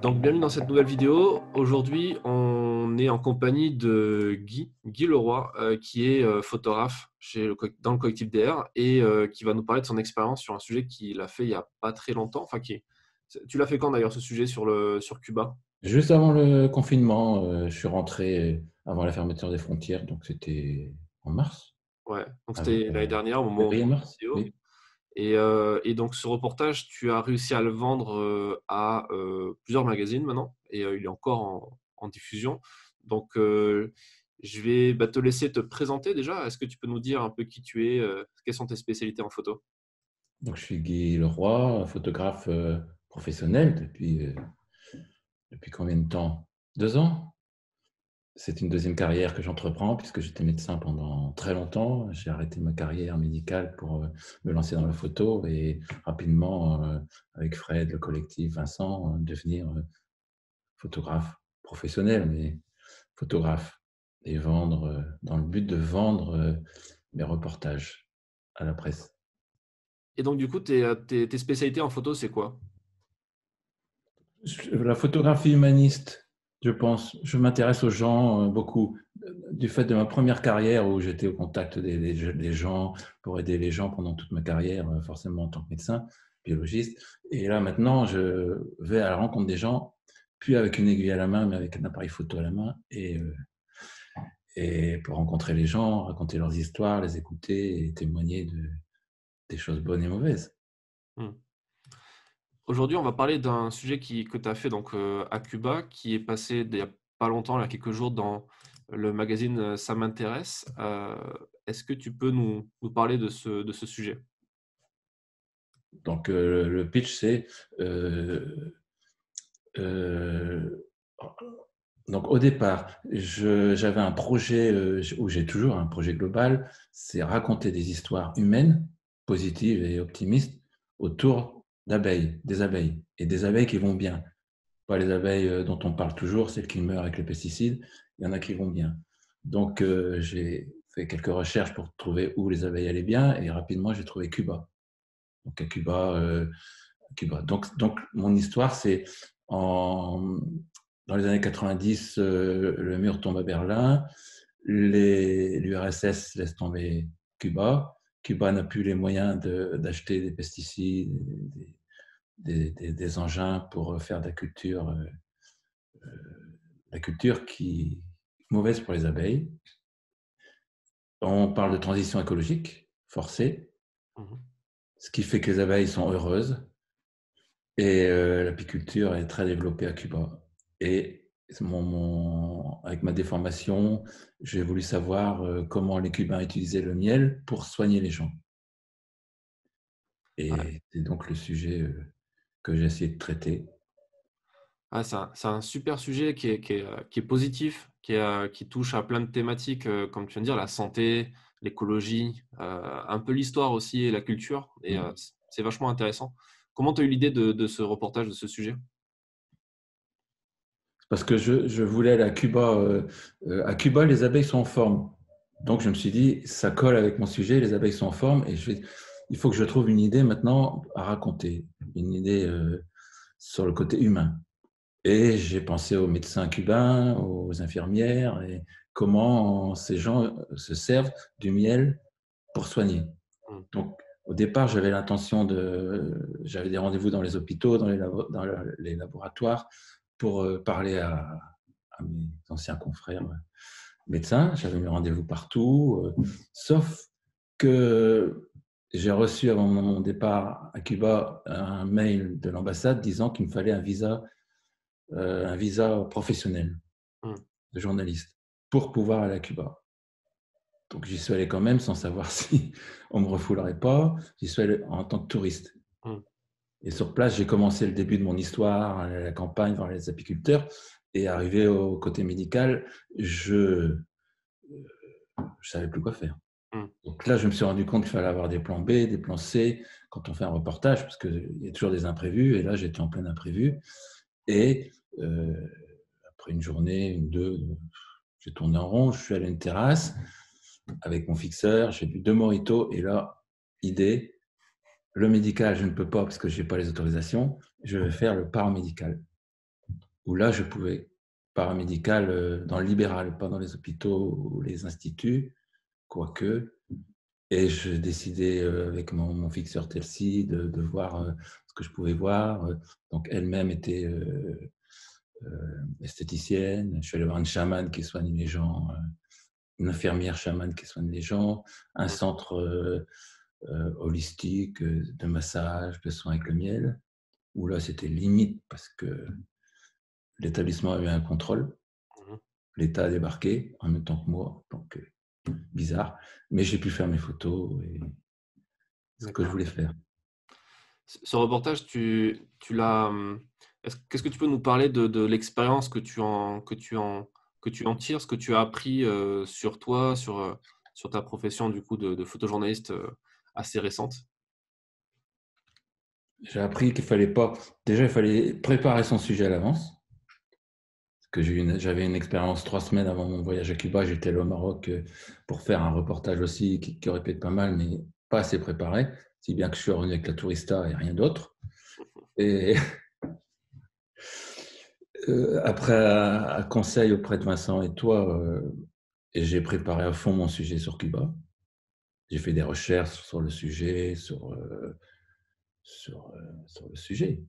Donc, bienvenue dans cette nouvelle vidéo. Aujourd'hui, on est en compagnie de Guy Leroy, qui est photographe dans le collectif DR et qui va nous parler de son expérience sur un sujet qu'il a fait il n'y a pas très longtemps. Tu l'as fait quand d'ailleurs ce sujet sur Cuba? Juste avant le confinement, je suis rentré avant la fermeture des frontières, donc c'était en mars, Ouais, donc c'était l'année avant dernière au moment où on tourne la février-mars, vidéo. oui. Et donc ce reportage, tu as réussi à le vendre à plusieurs magazines maintenant, et il est encore en diffusion. Donc je vais te laisser te présenter déjà. Est-ce que tu peux nous dire un peu qui tu es, quelles sont tes spécialités en photo? Donc je suis Guy Leroy, photographe professionnel depuis combien de temps? 2 ans. C'est une deuxième carrière que j'entreprends puisque j'étais médecin pendant très longtemps. J'ai arrêté ma carrière médicale pour me lancer dans la photo et rapidement, avec Fred, le collectif, Vincent, devenir photographe professionnel, mais photographe et vendre, dans le but de vendre, mes reportages à la presse. Et donc du coup, tes spécialités en photo, c'est quoi? La photographie humaniste, je pense. Je m'intéresse aux gens, beaucoup. Du fait de ma première carrière où j'étais au contact des gens, pour aider les gens pendant toute ma carrière, forcément en tant que médecin, biologiste. Et là, maintenant, je vais à la rencontre des gens, plus avec une aiguille à la main, mais avec un appareil photo à la main. Et pour rencontrer les gens, raconter leurs histoires, les écouter et témoigner des choses bonnes et mauvaises. Hmm. Aujourd'hui, on va parler d'un sujet que tu as fait donc, à Cuba, qui est passé il n'y a pas longtemps, il y a quelques jours, dans le magazine Ça m'intéresse. Est-ce que tu peux nous parler de ce sujet? Donc, le pitch, c'est euh, euh, donc au départ, j'avais un projet où j'ai toujours un projet global, c'est raconter des histoires humaines, positives et optimistes autour d'abeilles, des abeilles et des abeilles qui vont bien. Pas les abeilles dont on parle toujours, celles qui meurent avec les pesticides. Il y en a qui vont bien. Donc, j'ai fait quelques recherches pour trouver où les abeilles allaient bien et rapidement, j'ai trouvé Cuba. Donc, à Cuba, Cuba. Donc, mon histoire, c'est en, dans les années 90, le mur tombe à Berlin, l'URSS laisse tomber Cuba. Cuba n'a plus les moyens d'acheter des pesticides, des engins pour faire de la culture qui est mauvaise pour les abeilles. On parle de transition écologique forcée, Mhm. ce qui fait que les abeilles sont heureuses et l'apiculture est très développée à Cuba. Et avec ma déformation, j'ai voulu savoir comment les Cubains utilisaient le miel pour soigner les gens. Ouais. Et c'est donc le sujet que j'ai essayé de traiter. Ah, c'est un super sujet qui est positif, qui touche à plein de thématiques, comme tu viens de dire, la santé, l'écologie, un peu l'histoire aussi et la culture. Et c'est vachement intéressant. Comment tu as eu l'idée de ce reportage, de ce sujet? Parce que je voulais aller à Cuba. À Cuba, les abeilles sont en forme. Donc, je me suis dit, ça colle avec mon sujet, les abeilles sont en forme, et il faut que je trouve une idée maintenant à raconter, une idée sur le côté humain. Et j'ai pensé aux médecins cubains, aux infirmières, et comment ces gens se servent du miel pour soigner. Mm. Donc, au départ, j'avais des rendez-vous dans les hôpitaux, dans les laboratoires, pour parler à mes anciens confrères médecins. J'avais mes rendez-vous partout, sauf que j'ai reçu avant mon départ à Cuba un mail de l'ambassade disant qu'il me fallait un visa professionnel Mm. de journaliste pour pouvoir aller à Cuba. Donc j'y suis allé quand même sans savoir si on me refoulerait pas. J'y suis allé en tant que touriste. Mm. Et sur place, j'ai commencé le début de mon histoire, à la campagne, voir les apiculteurs. Et arrivé au côté médical, je ne savais plus quoi faire. Mm. Donc là, je me suis rendu compte qu'il fallait avoir des plans B, des plans C quand on fait un reportage, parce qu'il y a toujours des imprévus. Et là, j'étais en plein imprévu. Et euh, après une journée, une, deux, j'ai tourné en rond. Je suis allé à une terrasse avec mon fixeur. J'ai bu 2 mojitos. Et là, idée, le médical, je ne peux pas parce que je n'ai pas les autorisations. Je vais faire le paramédical. où là, je pouvais, paramédical, dans le libéral, pas dans les hôpitaux ou les instituts, quoique. Et je décidais avec mon fixeur Telsi de voir ce que je pouvais voir. Donc, elle-même était esthéticienne. Je suis allé voir une chamane qui soigne les gens, une infirmière chamane qui soigne les gens, un Mmh. centre holistique de massage, de soins avec le miel, où là, c'était limite parce que l'établissement avait un contrôle. Mmh. L'État a débarqué en même temps que moi, donc bizarre. Mais j'ai pu faire mes photos et ce que je D'accord. voulais faire. Ce reportage, tu l'as. Qu'est-ce que tu peux nous parler de l'expérience que tu en tires, ce que tu as appris sur toi, sur ta profession du coup de photojournaliste assez récente? J'ai appris qu'il fallait pas. Déjà, il fallait préparer son sujet à l'avance. J'avais une expérience 3 semaines avant mon voyage à Cuba. J'étais allé au Maroc pour faire un reportage aussi qui aurait pu être pas mal, mais pas assez préparé. Si bien que je suis revenu avec la tourista et rien d'autre. Et après, à conseil auprès de Vincent et toi, et j'ai préparé à fond mon sujet sur Cuba. J'ai fait des recherches sur le sujet, sur le sujet.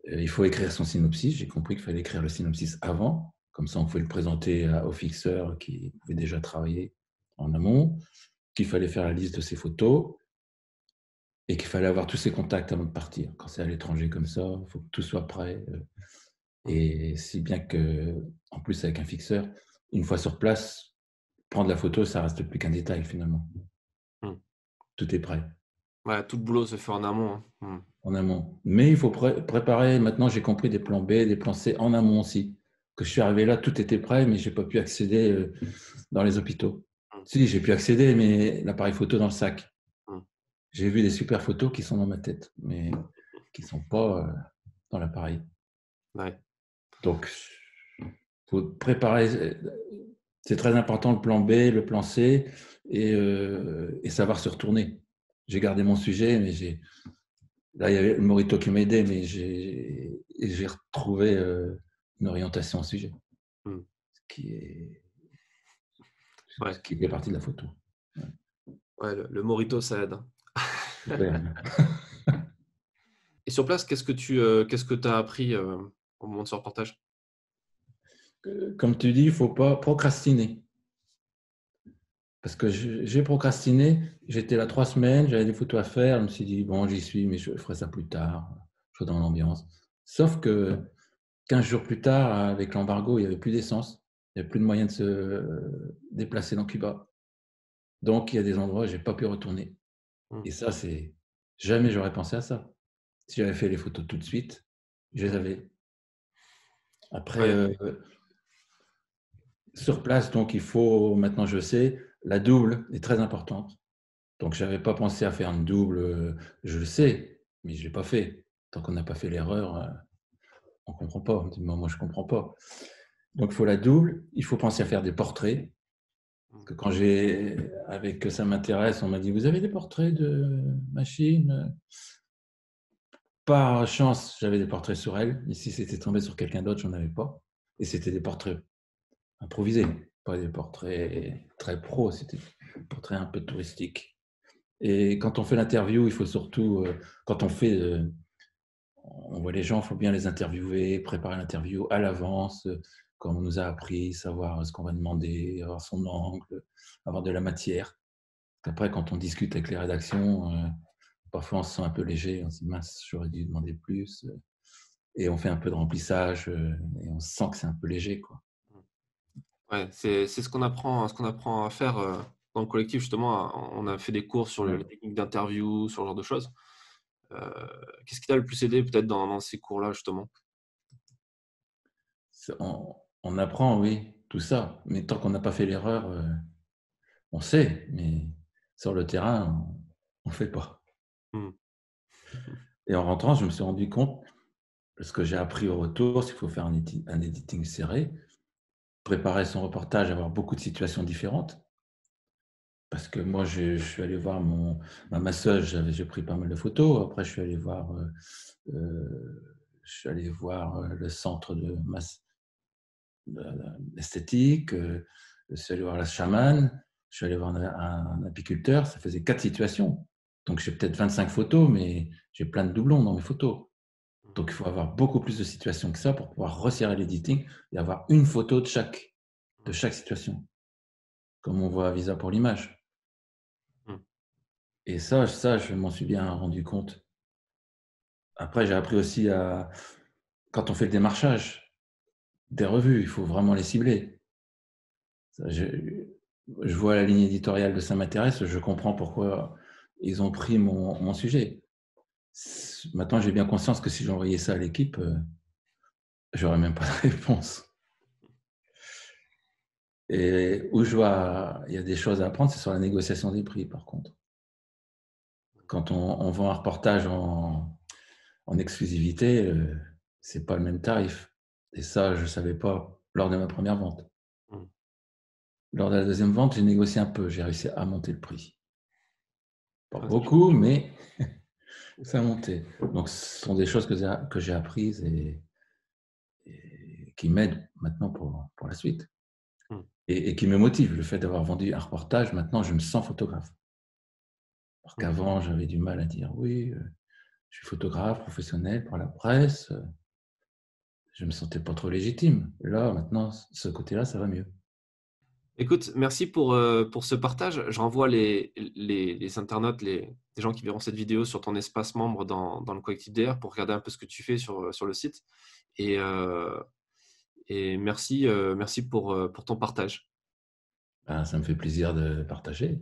Il faut écrire son synopsis. J'ai compris qu'il fallait écrire le synopsis avant. Comme ça, on pouvait le présenter au fixeur qui pouvait déjà travailler en amont, qu'il fallait faire la liste de ses photos et qu'il fallait avoir tous ses contacts avant de partir. Quand c'est à l'étranger comme ça, il faut que tout soit prêt. Mmh. Et si bien que, en plus, avec un fixeur, une fois sur place, prendre la photo, ça reste plus qu'un détail finalement. Mmh. Tout est prêt Ouais, tout le boulot se fait en amont, hein. Mmh. en amont. Mais il faut préparer. Maintenant, j'ai compris des plans B, des plans C en amont aussi. Que je suis arrivé là, tout était prêt, mais j'ai pas pu accéder dans les hôpitaux. Mmh. Si, j'ai pu accéder, mais l'appareil photo dans le sac. Mmh. J'ai vu des super photos qui sont dans ma tête, mais qui sont pas dans l'appareil. Ouais. Donc, faut préparer. C'est très important le plan B, le plan C, et savoir se retourner. J'ai gardé mon sujet, mais là, il y avait le Morito qui m'aidait, mais j'ai retrouvé une orientation au sujet, Mmh. ce qui est, ce Ouais. qui fait partie de la photo. Ouais. Ouais, le Morito, ça aide, hein. Ouais. Et sur place, qu'est-ce que tu as appris au moment de ce reportage? Comme tu dis, il ne faut pas procrastiner. Parce que j'ai procrastiné, j'étais là 3 semaines, j'avais des photos à faire, je me suis dit, bon, j'y suis, mais je ferai ça plus tard, je suis dans l'ambiance. Sauf que 15 jours plus tard, avec l'embargo, il n'y avait plus d'essence, il n'y avait plus de moyens de se déplacer dans Cuba. Donc, il y a des endroits où je n'ai pas pu retourner. Mmh. Et ça, c'est jamais j'aurais pensé à ça. Si j'avais fait les photos tout de suite, je les avais. Après, Ouais. sur place, donc il faut, maintenant je sais, la double est très importante. Donc, je n'avais pas pensé à faire une double, je le sais, mais je ne l'ai pas fait. Tant qu'on n'a pas fait l'erreur, on ne comprend pas. On dit, moi, je ne comprends pas. Donc, il faut la double. Il faut penser à faire des portraits. Parce Mmh. que avec Ça m'intéresse, on m'a dit, vous avez des portraits de machine? Par chance, j'avais des portraits sur elle. Et si c'était tombé sur quelqu'un d'autre, j'en avais pas. Et c'était des portraits improvisés, pas des portraits très pro, c'était des portraits un peu touristiques. Et quand on fait l'interview, il faut surtout, quand on voit les gens, il faut bien les interviewer, préparer l'interview à l'avance, comme on nous a appris, savoir ce qu'on va demander, avoir son angle, avoir de la matière. Après, quand on discute avec les rédactions, parfois on se sent un peu léger, on se dit mince, j'aurais dû demander plus. Et on fait un peu de remplissage et on sent que c'est un peu léger, quoi. Ouais, c'est ce qu'on apprend à faire dans le collectif justement. On a fait des cours sur Ouais. les techniques d'interview, sur ce genre de choses. Euh, Qu'est-ce qui t'a le plus aidé peut-être dans ces cours-là justement? On apprend, oui, tout ça, mais tant qu'on n'a pas fait l'erreur, on sait, mais sur le terrain, on ne fait pas. Hmm. Et en rentrant, je me suis rendu compte, ce que j'ai appris au retour, c'est qu'il faut faire un editing serré, préparer son reportage, avoir beaucoup de situations différentes. Parce que moi, je suis allé voir ma masseuse, j'ai pris pas mal de photos. Après, je suis allé voir je suis allé voir le centre esthétique, je suis allé voir la chamane, je suis allé voir un apiculteur. Ça faisait 4 situations. Donc, j'ai peut-être 25 photos, mais j'ai plein de doublons dans mes photos. Donc, il faut avoir beaucoup plus de situations que ça pour pouvoir resserrer l'editing et avoir une photo de chaque situation, comme on voit à Visa pour l'image. Mm. Et ça, je m'en suis bien rendu compte. Après, j'ai appris aussi quand on fait le démarchage des revues, il faut vraiment les cibler. Je vois la ligne éditoriale de Ça m'intéresse, je comprends pourquoi ils ont pris mon sujet. Maintenant, j'ai bien conscience que si j'envoyais ça à l'équipe, j'aurais même pas de réponse. Et il y a des choses à apprendre, c'est sur la négociation des prix, par contre. Quand on vend un reportage en exclusivité, c'est pas le même tarif. Et ça, je savais pas lors de ma première vente. Mm. Lors de la deuxième vente, j'ai négocié un peu, j'ai réussi à monter le prix. Pas Ah, beaucoup, mais ça a monté. Donc, ce sont des choses que j'ai apprises et qui m'aident maintenant pour la suite. mm. Et qui me motivent. Le fait d'avoir vendu un reportage, maintenant, je me sens photographe. Alors Mm. qu'avant, j'avais du mal à dire oui, je suis photographe professionnel pour la presse. Je me sentais pas trop légitime. Là, maintenant, ce côté-là, ça va mieux. Écoute, merci pour ce partage. Je renvoie les internautes, les gens qui verront cette vidéo sur ton espace membre dans le collectif DR pour regarder un peu ce que tu fais sur le site. Et, euh, et merci pour ton partage. Ben, ça me fait plaisir de partager.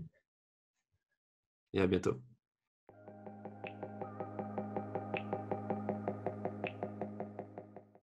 Et à bientôt.